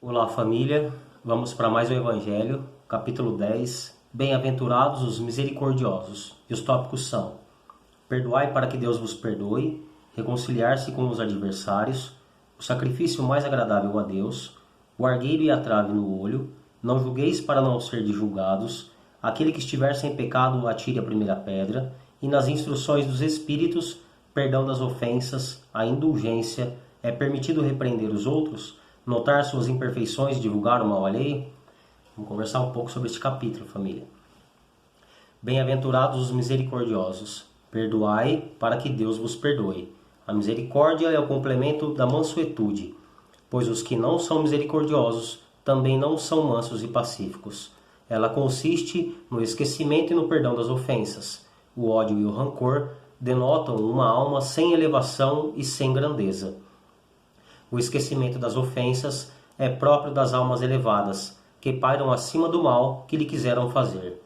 Olá família, vamos para mais um Evangelho, capítulo 10. Bem-aventurados os misericordiosos. E os tópicos são: perdoai para que Deus vos perdoe, reconciliar-se com os adversários, o sacrifício mais agradável a Deus, o argueiro e a trave no olho, não julgueis para não ser julgados, aquele que estiver sem pecado atire a primeira pedra, e nas instruções dos Espíritos, perdão das ofensas, a indulgência, é permitido repreender os outros, notar suas imperfeições e divulgar o mal alheio? Vamos conversar um pouco sobre este capítulo, família. Bem-aventurados os misericordiosos. Perdoai para que Deus vos perdoe. A misericórdia é o complemento da mansuetude, pois os que não são misericordiosos também não são mansos e pacíficos. Ela consiste no esquecimento e no perdão das ofensas. O ódio e o rancor denotam uma alma sem elevação e sem grandeza. O esquecimento das ofensas é próprio das almas elevadas, que pairam acima do mal que lhe quiseram fazer.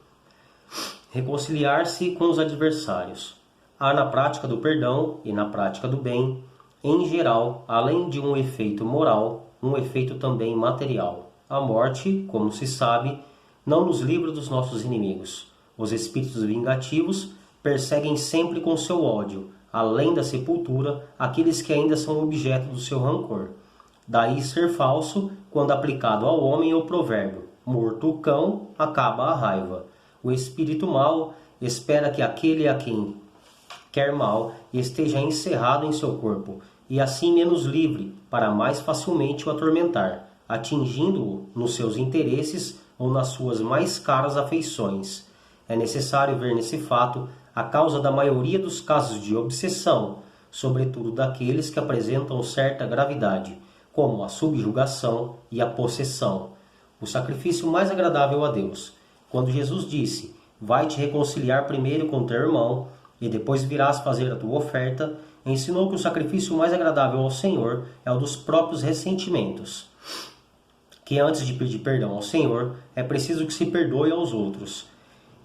Reconciliar-se com os adversários. Há na prática do perdão e na prática do bem, em geral, além de um efeito moral, um efeito também material. A morte, como se sabe, não nos livra dos nossos inimigos. Os espíritos vingativos perseguem sempre com seu ódio, além da sepultura, aqueles que ainda são objeto do seu rancor. Daí ser falso, quando aplicado ao homem, o provérbio: morto o cão, acaba a raiva. O espírito mau espera que aquele a quem quer mal esteja encerrado em seu corpo, e assim menos livre, para mais facilmente o atormentar, atingindo-o nos seus interesses ou nas suas mais caras afeições. É necessário ver nesse fato a causa da maioria dos casos de obsessão, sobretudo daqueles que apresentam certa gravidade, como a subjugação e a possessão. O sacrifício mais agradável a Deus. Quando Jesus disse: vai te reconciliar primeiro com teu irmão, e depois virás fazer a tua oferta, ensinou que o sacrifício mais agradável ao Senhor é o dos próprios ressentimentos. Que antes de pedir perdão ao Senhor, é preciso que se perdoe aos outros.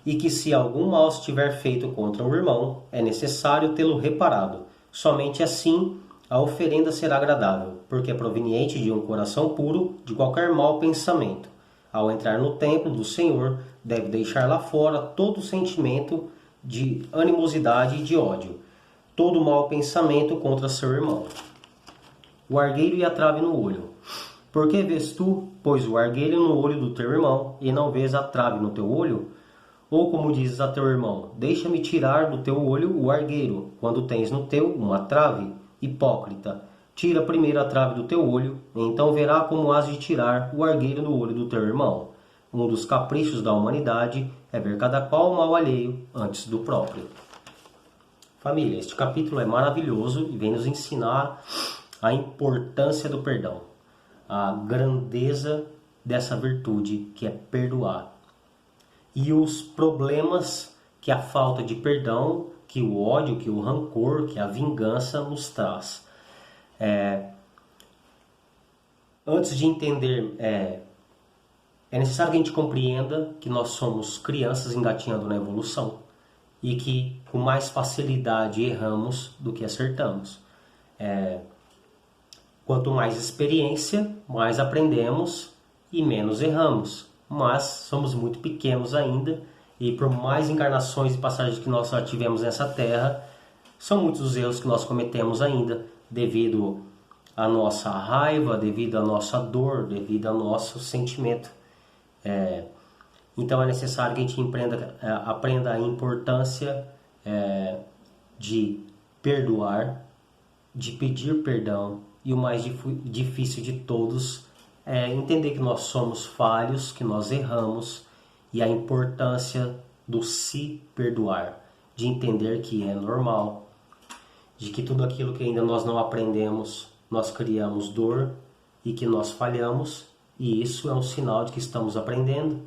E que se algum mal estiver feito contra um irmão, é necessário tê-lo reparado. Somente assim a oferenda será agradável, porque é proveniente de um coração puro de qualquer mau pensamento. Ao entrar no templo do Senhor, deve deixar lá fora todo sentimento de animosidade e de ódio, todo mau pensamento contra seu irmão. O argueiro e a trave no olho. Por que vês tu, pois, o argueiro no olho do teu irmão, e não vês a trave no teu olho? Ou como dizes a teu irmão: deixa-me tirar do teu olho o argueiro, quando tens no teu uma trave? Hipócrita, tira primeiro a trave do teu olho, e então verá como has de tirar o argueiro do olho do teu irmão. Um dos caprichos da humanidade é ver cada qual o mal alheio antes do próprio. Família, este capítulo é maravilhoso e vem nos ensinar a importância do perdão, a grandeza dessa virtude que é perdoar. E os problemas que a falta de perdão, que o ódio, que o rancor, que a vingança nos traz. Antes de entender, é necessário que a gente compreenda que nós somos crianças engatinhando na evolução e que com mais facilidade erramos do que acertamos. Quanto mais experiência, mais aprendemos e menos erramos. Mas somos muito pequenos ainda, e por mais encarnações e passagens que nós já tivemos nessa terra, são muitos os erros que nós cometemos ainda, devido à nossa raiva, devido à nossa dor, devido ao nosso sentimento. Então é necessário que a gente aprenda a importância de perdoar, de pedir perdão, e o mais difícil de todos é entender que nós somos falhos, que nós erramos, e a importância do se perdoar, de entender que é normal, de que tudo aquilo que ainda nós não aprendemos, nós criamos dor e que nós falhamos, e isso é um sinal de que estamos aprendendo,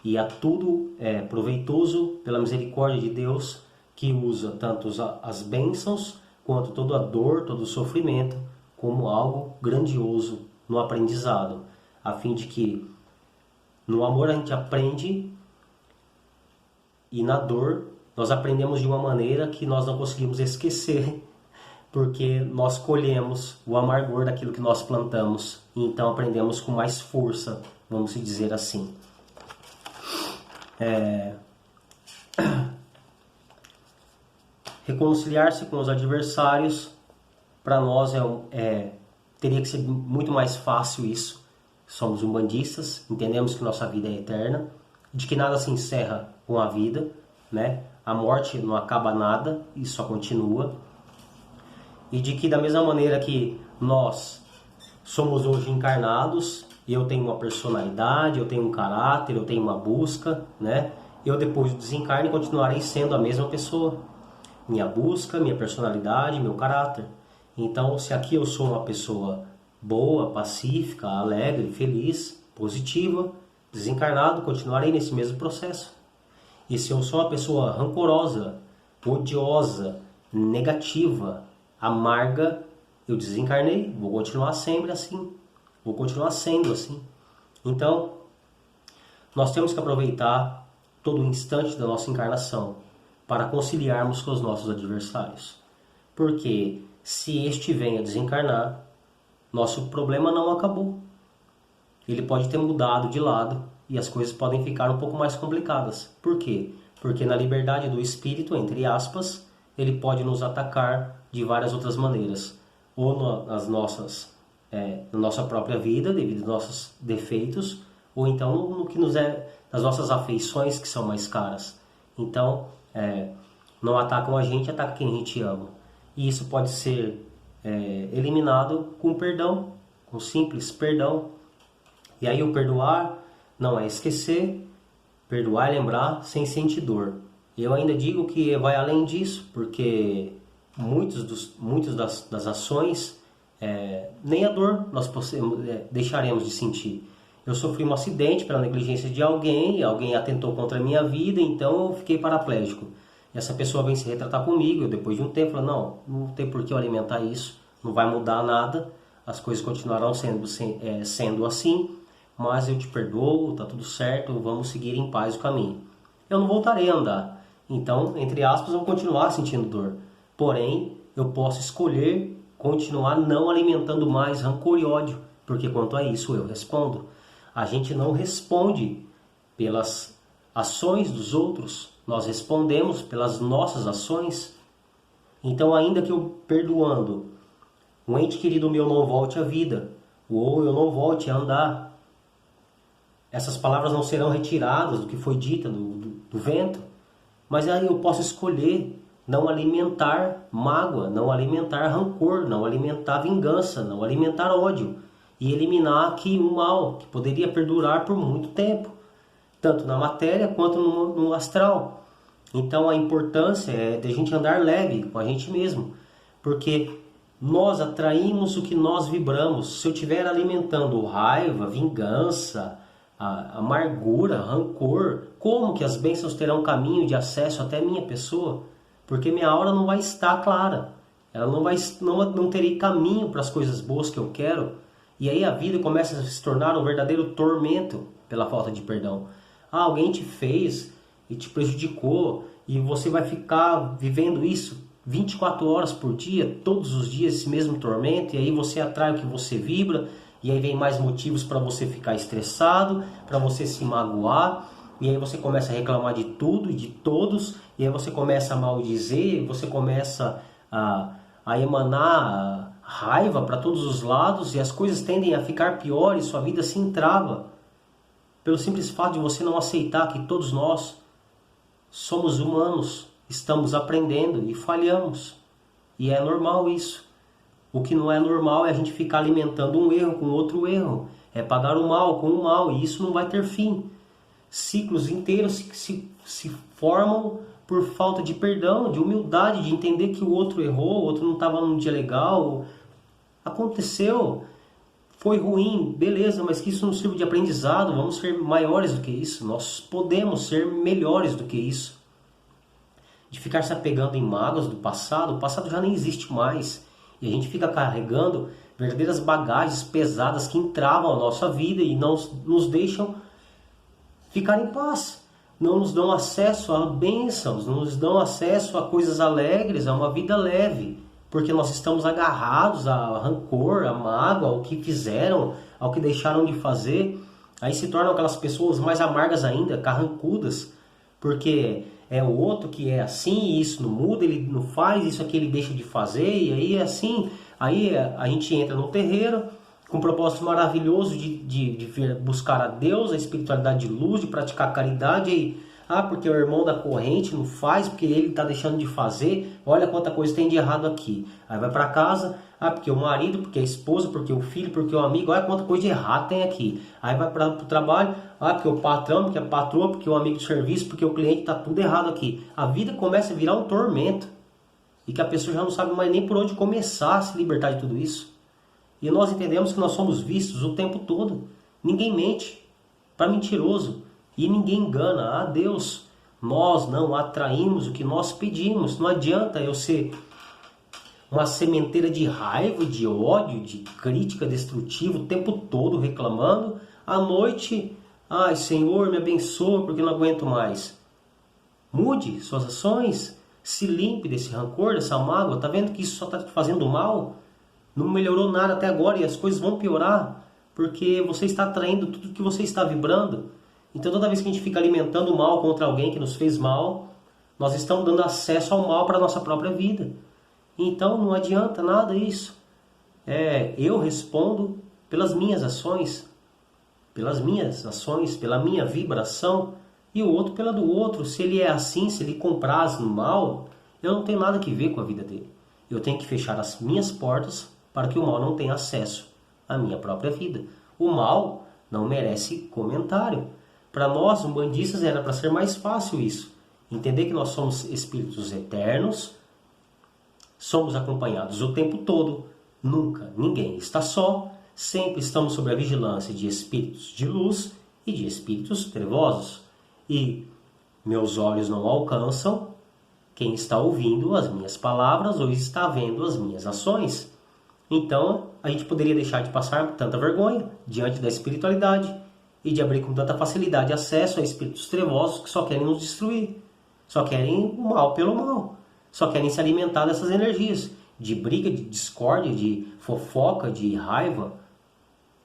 e tudo é proveitoso pela misericórdia de Deus, que usa tanto as bênçãos quanto toda a dor, todo o sofrimento, como algo grandioso no aprendizado, a fim de que no amor a gente aprende e na dor nós aprendemos de uma maneira que nós não conseguimos esquecer porque nós colhemos o amargor daquilo que nós plantamos, e então aprendemos com mais força, vamos dizer assim. Reconciliar-se com os adversários, para nós teria que ser muito mais fácil isso. Somos umbandistas, entendemos que nossa vida é eterna, de que nada se encerra com a vida, né? A morte não acaba nada, isso só continua. E de que da mesma maneira que nós somos hoje encarnados, eu tenho uma personalidade, eu tenho um caráter, eu tenho uma busca, né? Eu depois do desencarne continuarei sendo a mesma pessoa. Minha busca, minha personalidade, meu caráter. Então, se aqui eu sou uma pessoa boa, pacífica, alegre, feliz, positiva, desencarnado, continuarei nesse mesmo processo. E se eu sou uma pessoa rancorosa, odiosa, negativa, amarga, eu desencarnei, vou continuar sempre assim, vou continuar sendo assim. Então, nós temos que aproveitar todo o instante da nossa encarnação para conciliarmos com os nossos adversários. Porque se este vem a desencarnar, nosso problema não acabou. Ele pode ter mudado de lado e as coisas podem ficar um pouco mais complicadas. Por quê? Porque na liberdade do espírito, entre aspas, ele pode nos atacar de várias outras maneiras. Ou na nossa própria vida, devido aos nossos defeitos, ou então no que nas nossas afeições que são mais caras. Então, não atacam a gente, atacam quem a gente ama. E isso pode ser eliminado com perdão, com simples perdão. E aí o perdoar não é esquecer, perdoar é lembrar sem sentir dor. Eu ainda digo que vai além disso, porque muitas das ações, nem a dor nós deixaremos de sentir. Eu sofri um acidente pela negligência de alguém atentou contra a minha vida, então eu fiquei paraplégico. E essa pessoa vem se retratar comigo, eu, depois de um tempo, falo, não tem por que eu alimentar isso, não vai mudar nada, as coisas continuarão sendo assim, mas eu te perdoo, tá tudo certo, vamos seguir em paz o caminho. Eu não voltarei a andar, então, entre aspas, eu vou continuar sentindo dor. Porém, eu posso escolher continuar não alimentando mais rancor e ódio, porque quanto a isso eu respondo. A gente não responde pelas ações dos outros, nós respondemos pelas nossas ações. Então, ainda que eu perdoando, um ente querido meu não volte à vida, ou eu não volte a andar, essas palavras não serão retiradas do que foi dita do vento, mas aí eu posso escolher não alimentar mágoa, não alimentar rancor, não alimentar vingança, não alimentar ódio, e eliminar aqui o mal que poderia perdurar por muito tempo, tanto na matéria quanto no astral. Então a importância é de a gente andar leve com a gente mesmo, porque nós atraímos o que nós vibramos. Se eu estiver alimentando raiva, vingança, amargura, rancor, como que as bênçãos terão caminho de acesso até minha pessoa? Porque minha aura não vai estar clara, ela não terei caminho para as coisas boas que eu quero, e aí a vida começa a se tornar um verdadeiro tormento pela falta de perdão. Alguém te fez e te prejudicou, e você vai ficar vivendo isso 24 horas por dia, todos os dias esse mesmo tormento, e aí você atrai o que você vibra, e aí vem mais motivos para você ficar estressado, para você se magoar, e aí você começa a reclamar de tudo e de todos, e aí você começa a maldizer, você começa a emanar raiva para todos os lados, e as coisas tendem a ficar piores, sua vida se entrava, pelo simples fato de você não aceitar que todos nós somos humanos, estamos aprendendo e falhamos, e é normal isso. O que não é normal é a gente ficar alimentando um erro com outro erro, é pagar o mal com o mal, e isso não vai ter fim. Ciclos inteiros se formam por falta de perdão, de humildade, de entender que o outro errou, o outro não estava num dia legal, aconteceu, foi ruim, beleza, mas que isso não sirva de aprendizado, vamos ser maiores do que isso, nós podemos ser melhores do que isso. De ficar se apegando em mágoas do passado, o passado já nem existe mais, e a gente fica carregando verdadeiras bagagens pesadas que entravam a nossa vida e não nos deixam ficar em paz, não nos dão acesso a bênçãos, não nos dão acesso a coisas alegres, a uma vida leve, porque nós estamos agarrados a rancor, a mágoa, ao que fizeram, ao que deixaram de fazer. Aí se tornam aquelas pessoas mais amargas ainda, carrancudas, porque é o outro que é assim, e isso não muda, ele não faz, isso aqui ele deixa de fazer, e aí é assim. Aí a gente entra no terreiro com um propósito maravilhoso de vir buscar a Deus, a espiritualidade de luz, de praticar a caridade, e porque o irmão da corrente não faz, porque ele está deixando de fazer, olha quanta coisa tem de errado aqui. Aí vai para casa, porque o marido, porque a esposa, porque o filho, porque o amigo, olha quanta coisa de errado tem aqui. Aí vai para o trabalho, porque o patrão, porque a patroa, porque o amigo de serviço, porque o cliente, está tudo errado aqui. A vida começa a virar um tormento, e que a pessoa já não sabe mais nem por onde começar a se libertar de tudo isso. E nós entendemos que nós somos vistos o tempo todo. Ninguém mente para mentiroso. E ninguém engana a Deus. Nós não atraímos o que nós pedimos. Não adianta eu ser uma sementeira de raiva, de ódio, de crítica destrutiva o tempo todo reclamando. À noite, Senhor, me abençoa porque eu não aguento mais. Mude suas ações. Se limpe desse rancor, dessa mágoa. Está vendo que isso só está te fazendo mal? Não melhorou nada até agora e as coisas vão piorar. Porque você está atraindo tudo que você está vibrando. Então toda vez que a gente fica alimentando o mal contra alguém que nos fez mal, nós estamos dando acesso ao mal para a nossa própria vida. Então não adianta nada isso. Eu respondo pelas minhas ações, pela minha vibração, e o outro pela do outro. Se ele é assim, se ele compraz no mal, eu não tenho nada que ver com a vida dele. Eu tenho que fechar as minhas portas para que o mal não tenha acesso à minha própria vida. O mal não merece comentário. Para nós, umbandistas, era para ser mais fácil isso. Entender que nós somos espíritos eternos, somos acompanhados o tempo todo, nunca ninguém está só, sempre estamos sob a vigilância de espíritos de luz e de espíritos trevosos. E meus olhos não alcançam quem está ouvindo as minhas palavras ou está vendo as minhas ações. Então, a gente poderia deixar de passar tanta vergonha diante da espiritualidade e de abrir com tanta facilidade acesso a espíritos trevosos que só querem nos destruir, só querem o mal pelo mal, só querem se alimentar dessas energias de briga, de discórdia, de fofoca, de raiva.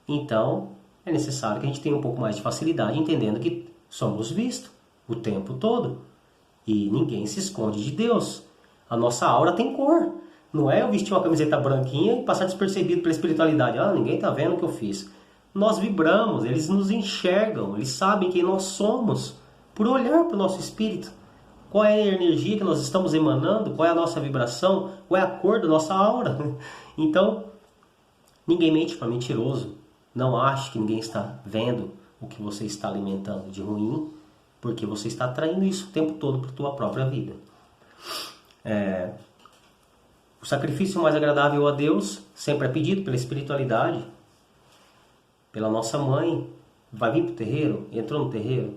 Então, é necessário que a gente tenha um pouco mais de facilidade, entendendo que somos vistos o tempo todo e ninguém se esconde de Deus. A nossa aura tem cor. Não é eu vestir uma camiseta branquinha e passar despercebido pela espiritualidade. Ninguém está vendo o que eu fiz. Nós vibramos, eles nos enxergam, eles sabem quem nós somos por olhar para o nosso espírito. Qual é a energia que nós estamos emanando, qual é a nossa vibração, qual é a cor da nossa aura. Então, ninguém mente para mentiroso. Não ache que ninguém está vendo o que você está alimentando de ruim, porque você está atraindo isso o tempo todo para a tua própria vida. O sacrifício mais agradável a Deus sempre é pedido pela espiritualidade, pela nossa mãe. Vai vir para o terreiro, entrou no terreiro,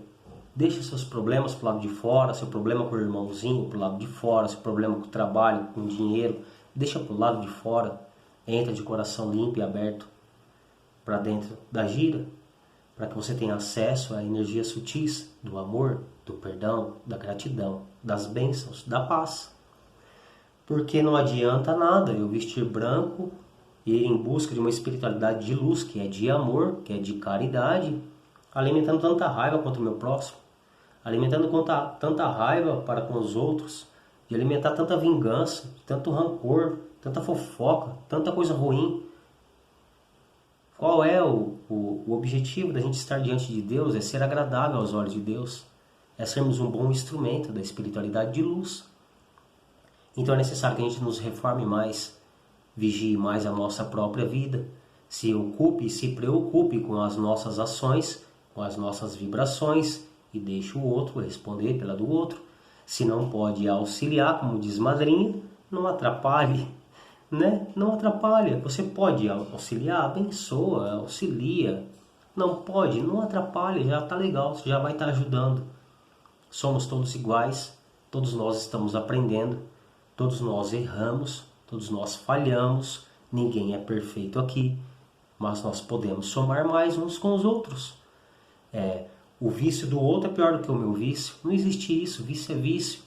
deixa seus problemas para o lado de fora, seu problema com o irmãozinho para o lado de fora, seu problema com o trabalho, com o dinheiro, deixa para o lado de fora, entra de coração limpo e aberto para dentro da gira, para que você tenha acesso a energias sutis do amor, do perdão, da gratidão, das bênçãos, da paz. Porque não adianta nada eu vestir branco e ir em busca de uma espiritualidade de luz, que é de amor, que é de caridade, alimentando tanta raiva contra o meu próximo, alimentando tanta raiva para com os outros, de alimentar tanta vingança, tanto rancor, tanta fofoca, tanta coisa ruim. Qual é o objetivo da gente estar diante de Deus? É ser agradável aos olhos de Deus, é sermos um bom instrumento da espiritualidade de luz. Então é necessário que a gente nos reforme mais, vigie mais a nossa própria vida, se ocupe e se preocupe com as nossas ações, com as nossas vibrações, e deixe o outro responder pela do outro. Se não pode auxiliar, como diz madrinha, não atrapalhe, né? Não atrapalha. Você pode auxiliar, abençoa, auxilia. Não pode, não atrapalha, já está legal, você já vai estar ajudando. Somos todos iguais, todos nós estamos aprendendo. Todos nós erramos, todos nós falhamos, ninguém é perfeito aqui, mas nós podemos somar mais uns com os outros. O vício do outro é pior do que o meu vício. Não existe isso, vício é vício.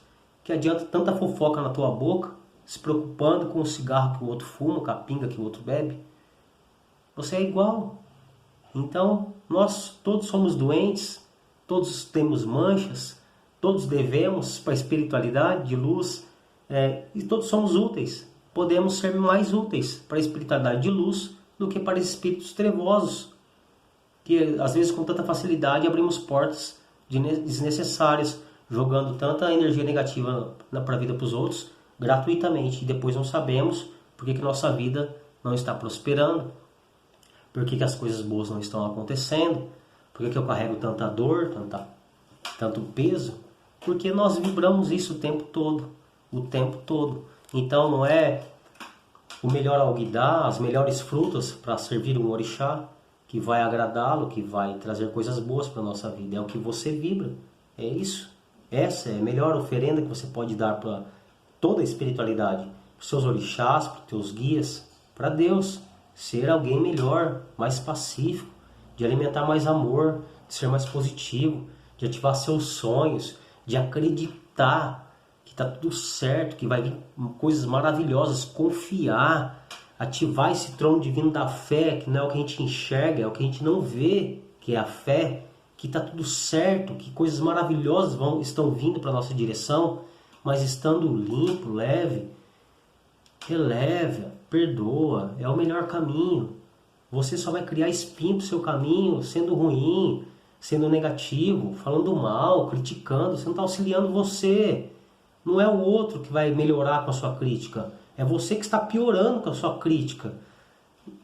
Que adianta tanta fofoca na tua boca se preocupando com o cigarro que o outro fuma, com a pinga que o outro bebe. Você é igual. Então, nós todos somos doentes, todos temos manchas, todos devemos para a espiritualidade de luz, e todos somos úteis. Podemos ser mais úteis para a espiritualidade de luz do que para espíritos trevosos, que às vezes com tanta facilidade abrimos portas desnecessárias, jogando tanta energia negativa para a vida para os outros, gratuitamente, e depois não sabemos por que nossa vida não está prosperando, por que as coisas boas não estão acontecendo, por que eu carrego tanta dor, tanto peso, porque nós vibramos isso o tempo todo. Então não é o melhor alguidar, as melhores frutas para servir um orixá que vai agradá-lo, que vai trazer coisas boas para a nossa vida. É o que você vibra, é isso. Essa é a melhor oferenda que você pode dar para toda a espiritualidade, para os seus orixás, para os teus guias, para Deus. Ser alguém melhor, mais pacífico, de alimentar mais amor, de ser mais positivo, de ativar seus sonhos, de acreditar que está tudo certo, que vai vir coisas maravilhosas, confiar, ativar esse trono divino da fé, que não é o que a gente enxerga, é o que a gente não vê, que é a fé, que está tudo certo, que coisas maravilhosas estão vindo para a nossa direção, mas estando limpo, leve, releva, perdoa, é o melhor caminho. Você só vai criar espinho pro seu caminho, sendo ruim, sendo negativo, falando mal, criticando. Você não está auxiliando você. Não é o outro que vai melhorar com a sua crítica. É você que está piorando com a sua crítica.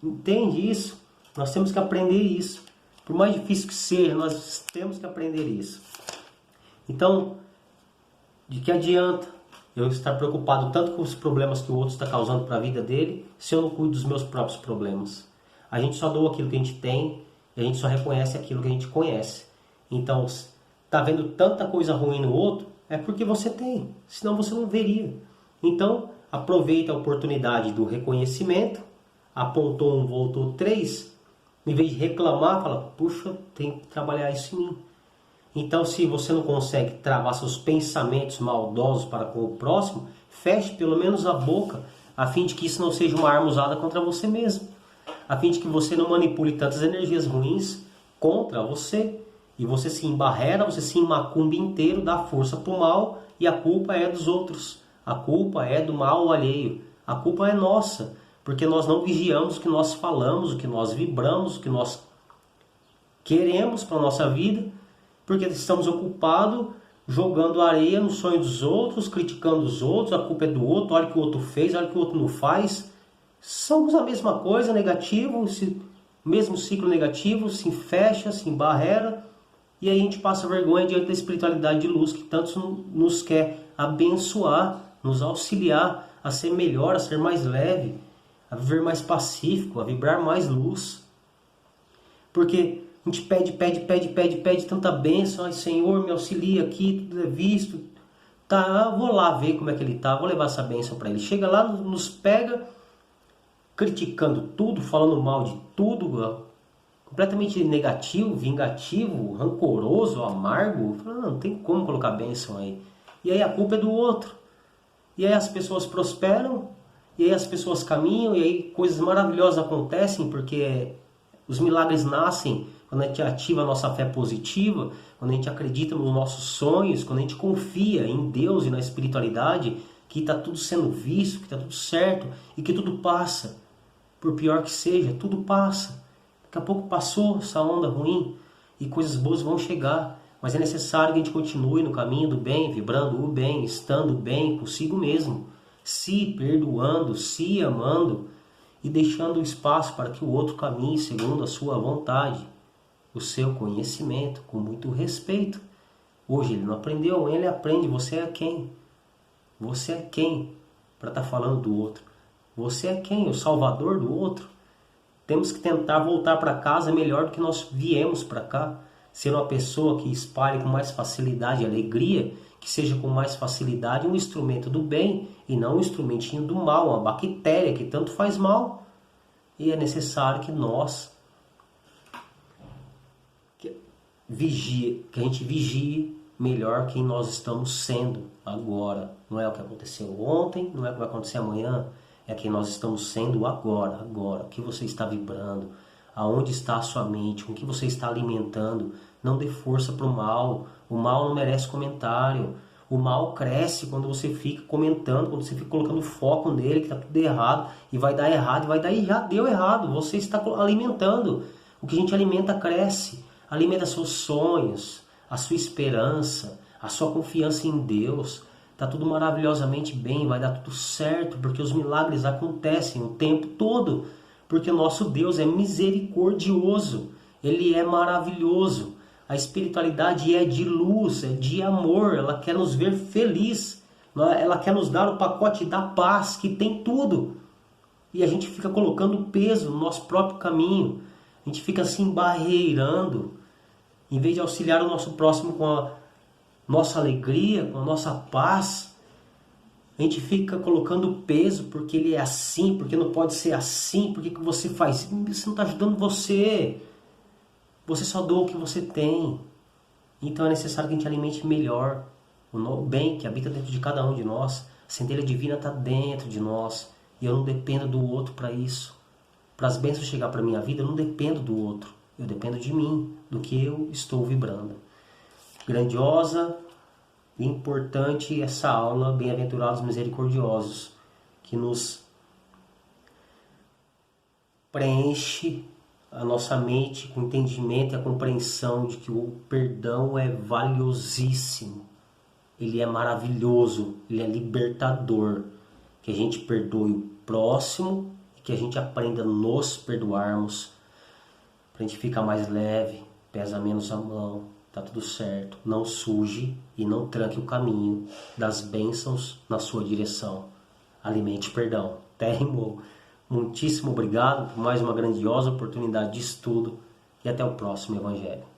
Entende isso? Nós temos que aprender isso. Por mais difícil que seja, nós temos que aprender isso. Então, de que adianta eu estar preocupado tanto com os problemas que o outro está causando para a vida dele, se eu não cuido dos meus próprios problemas? A gente só doa aquilo que a gente tem, e a gente só reconhece aquilo que a gente conhece. Então, está vendo tanta coisa ruim no outro, é porque você tem, senão você não veria. Então, aproveita a oportunidade do reconhecimento, apontou um, voltou três, em vez de reclamar, fala, puxa, tem que trabalhar isso em mim. Então, se você não consegue travar seus pensamentos maldosos para com o próximo, feche pelo menos a boca, a fim de que isso não seja uma arma usada contra você mesmo, a fim de que você não manipule tantas energias ruins contra você, e você se embarrera, você se macumba inteiro, dá força para o mal, e a culpa é dos outros, a culpa é do mal alheio, a culpa é nossa, porque nós não vigiamos o que nós falamos, o que nós vibramos, o que nós queremos para a nossa vida, porque estamos ocupados jogando areia no sonho dos outros, criticando os outros, a culpa é do outro, olha o que o outro fez, olha o que o outro não faz. Somos a mesma coisa, negativo, mesmo ciclo negativo, se fecha, se embarrera, e aí a gente passa vergonha diante da espiritualidade de luz, que tanto nos quer abençoar, nos auxiliar a ser melhor, a ser mais leve, a viver mais pacífico, a vibrar mais luz. Porque a gente pede tanta bênção. Ai, Senhor, me auxilia aqui, tudo é visto. Tá, vou lá ver como é que ele tá, vou levar essa bênção para ele. Chega lá, nos pega, criticando tudo, falando mal de tudo, completamente negativo, vingativo, rancoroso, amargo. Não tem como colocar bênção aí. E aí a culpa é do outro. E aí as pessoas prosperam, e aí as pessoas caminham, e aí coisas maravilhosas acontecem, porque os milagres nascem quando a gente ativa a nossa fé positiva, quando a gente acredita nos nossos sonhos, quando a gente confia em Deus e na espiritualidade, que está tudo sendo visto, que está tudo certo e que tudo passa. Por pior que seja, tudo passa. Daqui a pouco passou essa onda ruim e coisas boas vão chegar. Mas é necessário que a gente continue no caminho do bem, vibrando o bem, estando bem consigo mesmo, se perdoando, se amando e deixando espaço para que o outro caminhe segundo a sua vontade, o seu conhecimento, com muito respeito. Hoje ele não aprendeu, ele aprende. Você é quem? Você é quem para estar falando do outro? Você é quem? O salvador do outro? Temos que tentar voltar para casa melhor do que nós viemos para cá. Ser uma pessoa que espalhe com mais facilidade alegria, que seja com mais facilidade um instrumento do bem e não um instrumentinho do mal, uma bactéria que tanto faz mal. E é necessário que nós que a gente vigie melhor quem nós estamos sendo agora. Não é o que aconteceu ontem, não é o que vai acontecer amanhã, é quem nós estamos sendo agora. O que você está vibrando, aonde está a sua mente, com o que você está alimentando. Não dê força para o mal não merece comentário. O mal cresce quando você fica comentando, quando você fica colocando foco nele, que está tudo errado, e vai dar errado, e já deu errado. Você está alimentando. O que a gente alimenta cresce. Alimenta seus sonhos, a sua esperança, a sua confiança em Deus. Está tudo maravilhosamente bem, vai dar tudo certo, porque os milagres acontecem o tempo todo. Porque o nosso Deus é misericordioso, Ele é maravilhoso. A espiritualidade é de luz, é de amor, ela quer nos ver felizes, ela quer nos dar o pacote da paz, que tem tudo. E a gente fica colocando peso no nosso próprio caminho, a gente fica se embarreirando, em vez de auxiliar o nosso próximo com a nossa alegria, com a nossa paz. A gente fica colocando peso porque ele é assim, porque não pode ser assim, porque que você faz isso? Você não está ajudando você. Você só doa o que você tem. Então é necessário que a gente alimente melhor o bem que habita dentro de cada um de nós. A centelha divina está dentro de nós. E eu não dependo do outro para isso. Para as bênçãos chegar para a minha vida, eu não dependo do outro. Eu dependo de mim, do que eu estou vibrando. Grandiosa e importante essa aula, Bem-aventurados misericordiosos, que nos preenche a nossa mente com entendimento e a compreensão de que o perdão é valiosíssimo, ele é maravilhoso, ele é libertador, que a gente perdoe o próximo e que a gente aprenda a nos perdoarmos, para a gente ficar mais leve, pesa menos a mão, tá tudo certo, não suje e não tranque o caminho das bênçãos na sua direção. Alimente perdão. Até rimou. Muitíssimo obrigado por mais uma grandiosa oportunidade de estudo e até o próximo Evangelho.